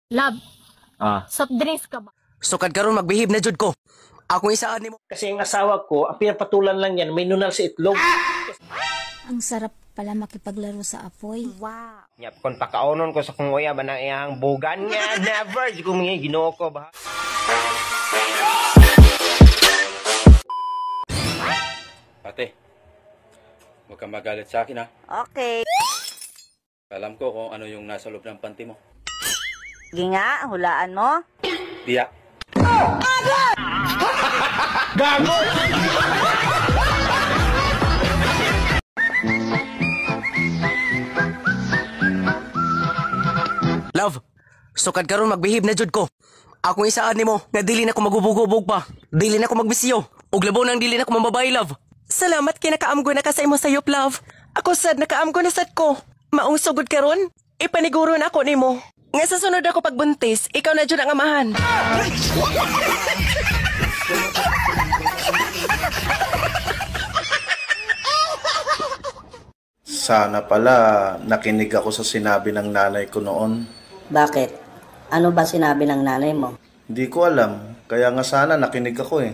Love, Ah. soft drinks ka ba? Sukad karon magbihib na jud ko. Akong isaan nimo. Kasi ang asawa ko, ang pinapatulan lang yan, may nunal sa itlog. Ang sarap pala makipaglaro sa apoy. Wow. Nyap kon pakaunon ko sa kung uya ba na iyang bugan nga. Never. Di ko mga ginoo ko ba? Ate, huwag kang magalit sa akin ha. Okay. Alam ko kung ano yung nasa loob ng panty mo. Sige nga, hulaan mo. Biya. Gago! Love, sukad karon magbihib na jud ko. Akong isaan nimo nga dili na ko magubog-ubog pa. Dili na ko magbisiyo. Ug labaw nang dili na ko mamabay, love. Salamat kay nakaamgo na ka sa imo sayop, love. Ako sad nakaamgo na sad ko. Maong sugod karon, ipaniguro na ako nimo. Nga sa sunod ako pagbuntis, ikaw na jud ang amahan. Sana pala nakinig ako sa sinabi ng nanay ko noon. Bakit? Ano ba sinabi ng nanay mo? Hindi ko alam, kaya nga sana nakinig ako eh.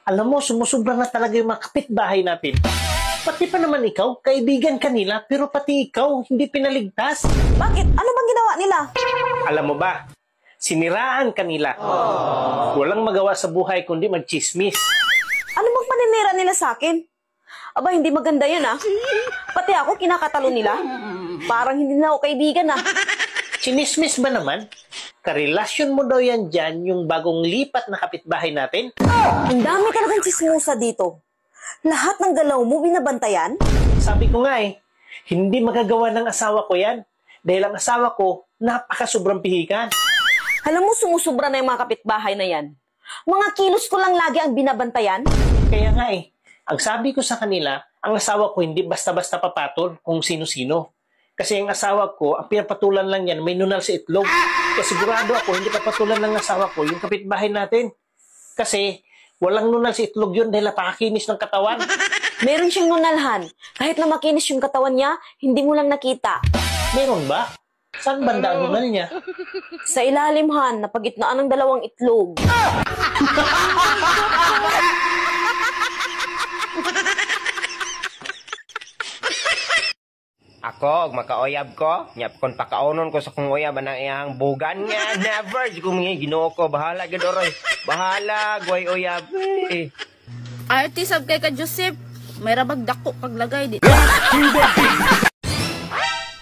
Alam mo, sumusubra na talaga yung mga kapitbahay natin. Pati pa naman ikaw, kaibigan kanila, pero pati ikaw, hindi pinaligtas. Bakit? Ano bang ginawa nila? Alam mo ba, siniraan kanila. Walang magawa sa buhay kundi magchismis. Ano bang paninira nila sa akin? Aba, hindi maganda yun ah. Pati ako, kinakatalo nila. Parang hindi na ako kaibigan ah. Chinismis ba naman? Karelasyon mo daw yan dyan yung bagong lipat na kapitbahay natin? Ang dami talagang chismosa dito. Lahat ng galaw mo, binabantayan? Sabi ko nga eh, hindi magagawa ng asawa ko yan. Dahil ang asawa ko, napaka-sobrang pihikan. Alam mo, sumusubra na yung mga kapitbahay na yan. Mga kilos ko lang lagi ang binabantayan. Kaya nga eh, ang sabi ko sa kanila, ang asawa ko hindi basta-basta papatol kung sino-sino. Kasi ang asawa ko, ang pinapatulan lang yan, may nunal sa itlog. Kaya sigurado ako, hindi papatulan ng asawa ko yung kapitbahay natin. Kasi walang nunal sa itlog yun dahil napakakinis ng katawan. Meron siyang nunalhan. Kahit na makinis yung katawan niya, hindi mo lang nakita. Meron ba? Saan banda ang nunal niya? Sa ilalim, Han, napagitnaan ng dalawang itlog. Ako, makaoyab ko. Nyap kon pakaunon ko sa kung uya ba na iyang bugan nga. Never. Di ko mga ginoo ko. Bahala, gadoroy. Bahala, guay uyab. Eh. Arty sab kay ka Joseph. May rabag dako paglagay di.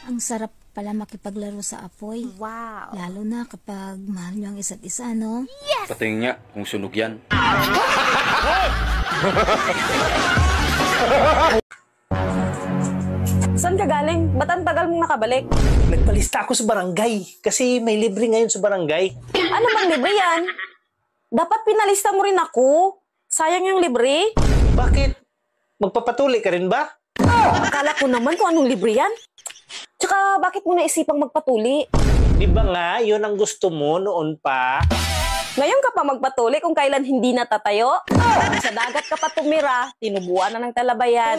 Ang sarap pala makipaglaro sa apoy. Wow. Lalo na kapag mahal nyo ang isa't isa, no? Patingin nga kung sunog yan. Saan ka galing? Ba't ang tagal mong nakabalik? Nagpalista ako sa barangay kasi may libre ngayon sa barangay. Ano bang libre yan? Dapat pinalista mo rin ako. Sayang yung libre. Bakit? Magpapatuli ka rin ba? Akala ko naman kung anong libre yan. Tsaka bakit mo naisipang magpatuli? Di ba nga, yun ang gusto mo noon pa? Ngayon ka pa magpatuli kung kailan hindi natatayo? Sa dagat ka pa tumira, tinubuan na ng talabayan.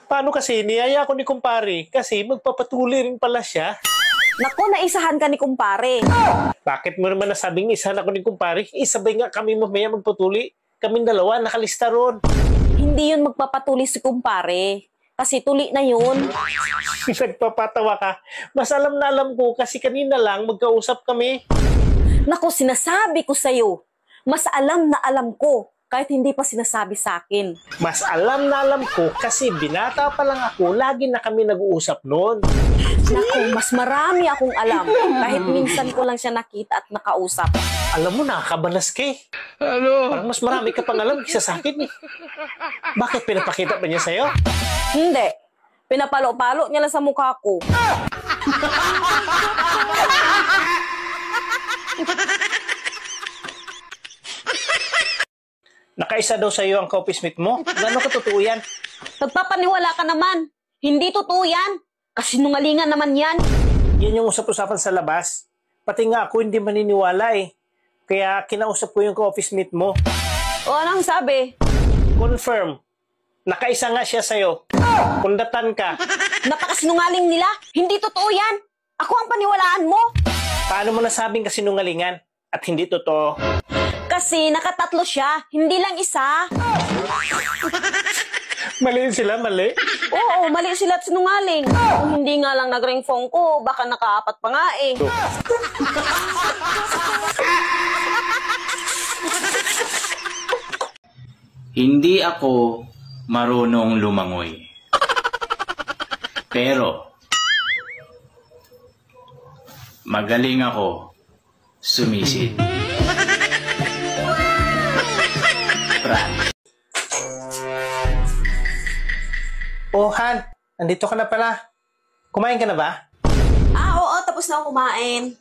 Paano kasi niyaya ko ni kumpare? Kasi magpapatuli rin pala siya. Naku, naisahan ka ni kumpare. Bakit mo naman nasabing isahan ako ni kumpare? Isabay nga kami mamaya magpatuli. Kaming dalawa nakalista ron. Hindi yun magpapatuli si kumpare. Kasi tuli na yun. Nagpapatawa ka. Mas alam na alam ko kasi kanina lang magkausap kami. Naku, sinasabi ko sa'yo. Mas alam na alam ko. Kahit hindi pa sinasabi sa akin. Mas alam na alam ko kasi binata pa lang ako, lagi na kami nag-uusap noon. Naku, mas marami akong alam. Kahit minsan ko lang siya nakita at nakausap. Alam mo, nakakabalas ka eh. Parang mas marami ka pang alam kaysa sa akin eh. Bakit pinapakita pa niya sa'yo? Hindi. Pinapalo-palo niya lang sa mukha ko. Nakaisa daw sa'yo ang coffee smith mo? Gano'n katotoo yan? Nagpapaniwala ka naman. Hindi totoo yan. Kasinungalingan naman yan. Yan yung usap-usapan sa labas. Pati nga ako hindi maniniwala eh. Kaya kinausap ko yung coffee smith mo. O anong sabi? Confirm. Nakaisa nga siya sa'yo. Pundatan ka. Napakasinungaling nila. Hindi totoo yan. Ako ang paniwalaan mo. Paano mo nasabing kasinungalingan at hindi totoo? Kasi nakatatlo siya, hindi lang isa. Mali sila, mali. Oo, mali sila at sinungaling. Kung hindi nga lang nag-ring phone ko, baka nakaapat pa nga eh. Hindi ako marunong lumangoy. Pero, magaling ako sumisid. Oh, Han, nandito ka na pala. Kumain ka na ba? Oo, tapos na ako kumain.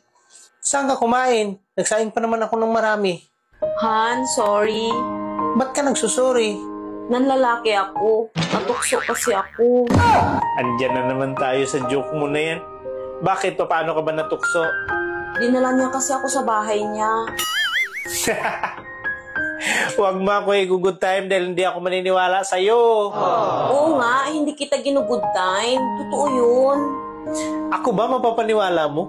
Saan ka kumain? Nagsaing pa naman ako ng marami. Han, sorry. Ba't ka nagsusuri? Nanlalaki ako. Natukso kasi ako. Andyan na naman tayo sa joke mo na yan. Bakit? Paano ka ba natukso? Dinala niya kasi ako sa bahay niya. Huwag mo ako i-good time dahil hindi ako maniniwala sa'yo. Oo nga, hindi kita ginugood time. Totoo yun. Ako ba mapapaniwala mo?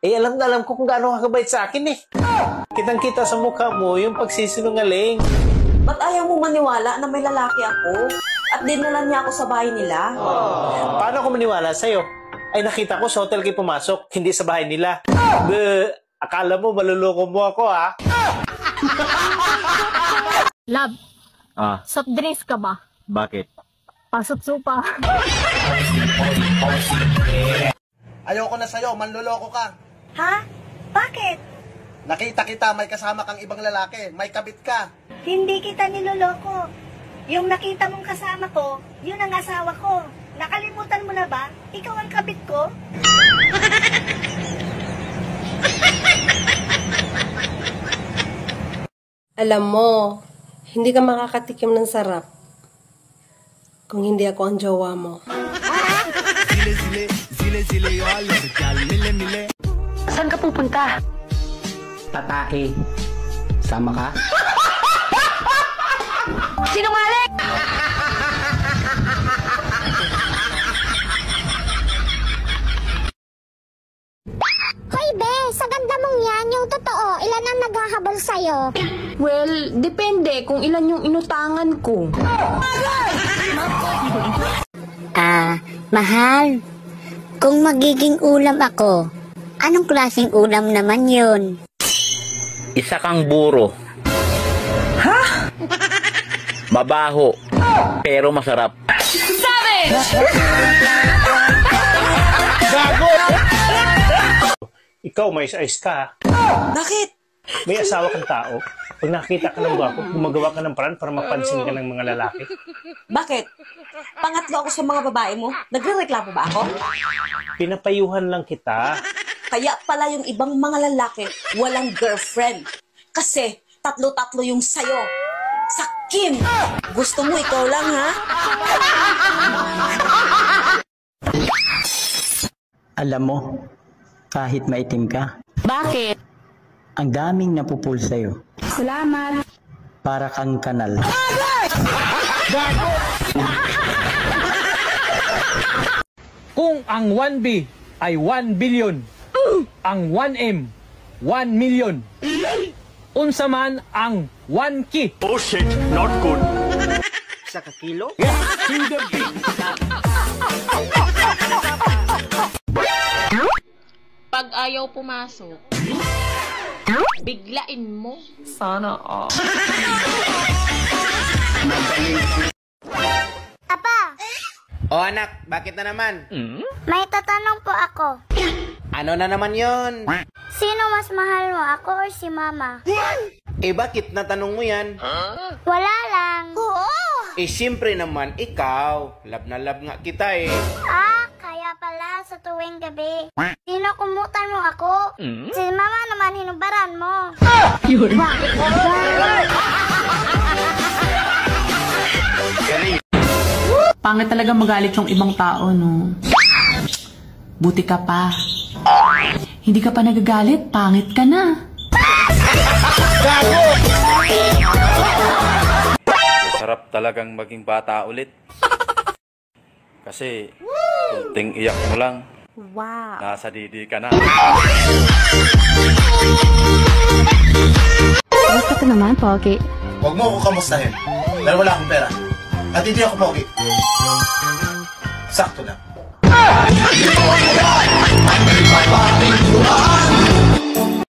Alam na alam ko kung gaano ka kabait sa akin eh. Kitang-kita sa mukha mo yung pagsisinungaling. Ba't ayaw mo maniwala na may lalaki ako? At dinala niya ako sa bahay nila? Paano ako maniwala sa'yo? Ay nakita ko sa hotel kayo pumasok, hindi sa bahay nila. Akala mo maluloko mo ako ha? Love, Ah, soft drinks ka ba? bakit? Pasok supa. Ayoko na sa'yo, manloloko ka. Ha? Bakit? Nakita kita, may kasama kang ibang lalaki, may kabit ka. Hindi kita niloloko. Yung nakita mong kasama ko, yun ang asawa ko. Nakalimutan mo na ba? Ikaw ang kabit ko? Alam mo, hindi ka makakatikim ng sarap kung hindi ako ang jowa mo. Saan ka pupunta? Tatae. Sama ka? Sinungaling! Hoy, be! Sa ganda mong yan, yung totoo, ilan ang naghahabol sa'yo? Well, depende kung ilan yung inutangan ko. Mahal. Kung magiging ulam ako, anong klaseng ulam naman yun? Isa kang buro. Ha? Mabaho. Pero masarap. Gago! Ikaw may ayos ka. Bakit? May asawa kang tao. Pag nakita ka ng gwapo, gumagawa ka ng paraan para mapansin ka ng mga lalaki. Bakit? Pangatlo ako sa mga babae mo. Nagre-reklamo ba ako? Pinapayuhan lang kita. Kaya pala yung ibang mga lalaki walang girlfriend. Kasi tatlo-tatlo yung sayo. Sakim! Gusto mo ikaw lang, ha? Alam mo, kahit maitim ka, Bakit? ang daming napupul sa'yo. Salamat. Para kang kanal. Kung ang 1B ay 1 billion, ang 1M, 1 million, unsa man ang 1K. Oh shit, not good. Sa kakilo? To the beat. Pag ayaw pumasok, biglain mo. Sana Apa, O anak, bakit na naman? may tatanong po ako. Ano na naman yon? Sino mas mahal mo, ako or si mama? Eh bakit natanong mo yan? Wala lang. Siyempre naman, ikaw. Love na love nga kita eh. Kaya pala sa tuwing gabi. Sino kumutan mo ako? Si mama naman hinubaran mo. Pangit talaga magalit yung ibang tao, no? Buti ka pa. Hindi ka pa nagagalit, pangit ka na. Sarap talagang maging bata ulit. Kasi, kunting iyak mo lang, Wow. nasa didi ka na. Gusto ko naman, Pogi. Huwag mo ako kamustahin. Dahil wala akong pera. At hindi ako pogi. Sakto lang.